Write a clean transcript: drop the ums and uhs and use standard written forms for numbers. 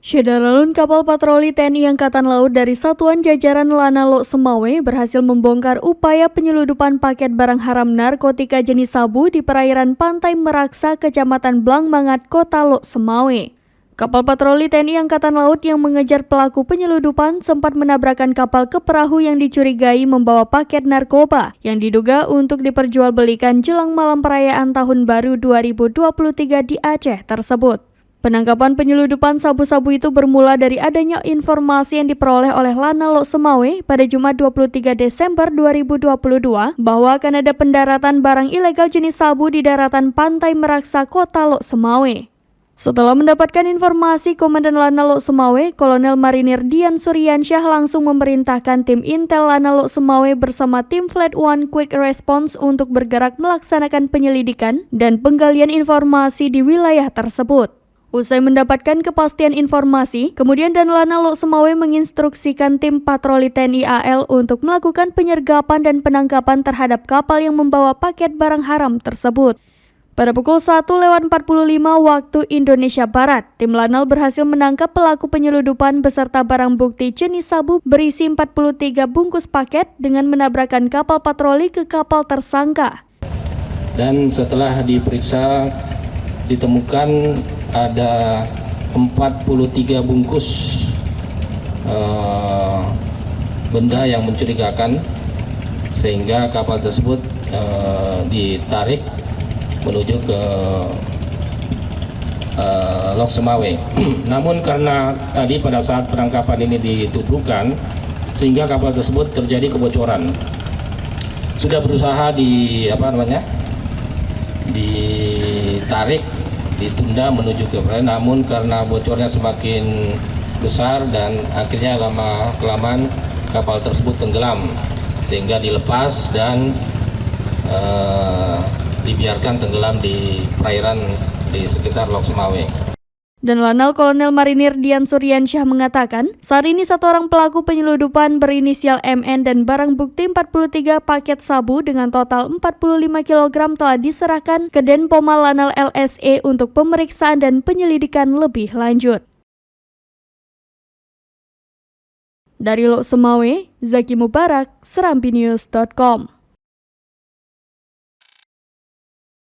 Syederalun kapal patroli TNI Angkatan Laut dari Satuan Jajaran Lanal Lok Semawe berhasil membongkar upaya penyeludupan paket barang haram narkotika jenis sabu di perairan Pantai Meraksa, Kecamatan Blangmangat, Kota Lok Semawe. Kapal patroli TNI Angkatan Laut yang mengejar pelaku penyeludupan sempat menabrakkan kapal ke perahu yang dicurigai membawa paket narkoba yang diduga untuk diperjualbelikan jelang malam perayaan Tahun Baru 2023 di Aceh tersebut. Penangkapan penyeludupan sabu-sabu itu bermula dari adanya informasi yang diperoleh oleh Lanal Lok Semawe pada Jumat 23 Desember 2022 bahwa akan ada pendaratan barang ilegal jenis sabu di daratan Pantai Meraksa, Kota Lok Semawe. Setelah mendapatkan informasi, Komandan Lanal Lok Semawe, Kolonel Marinir Dian Suryansyah langsung memerintahkan tim Intel Lanal Lok Semawe bersama tim Flight One Quick Response untuk bergerak melaksanakan penyelidikan dan penggalian informasi di wilayah tersebut. Usai mendapatkan kepastian informasi, kemudian dan Lanal Lok Semawe menginstruksikan tim patroli TNI AL untuk melakukan penyergapan dan penangkapan terhadap kapal yang membawa paket barang haram tersebut. Pada pukul 1:45 waktu Indonesia Barat, tim Lanal berhasil menangkap pelaku penyeludupan beserta barang bukti jenis sabu berisi 43 bungkus paket dengan menabrakkan kapal patroli ke kapal tersangka. Dan setelah diperiksa, ditemukan ada 43 bungkus benda yang mencurigakan, sehingga kapal tersebut ditarik menuju ke Lok Semawe. Namun karena tadi pada saat penangkapan ini ditubuhkan, sehingga kapal tersebut terjadi kebocoran. Sudah berusaha ditarik, ditunda menuju ke perairan, namun karena bocornya semakin besar dan akhirnya lama-kelamaan kapal tersebut tenggelam, sehingga dilepas dan dibiarkan tenggelam di perairan di sekitar Lok Semawe. Dan Lanal Kolonel Marinir Dian Suryansyah mengatakan, saat ini satu orang pelaku penyeludupan berinisial MN dan barang bukti 43 paket sabu dengan total 45 kg telah diserahkan ke Denpoma Lanal LSE untuk pemeriksaan dan penyelidikan lebih lanjut. Dari Lok Semawe, Zaki Mubarak, serampinews.com.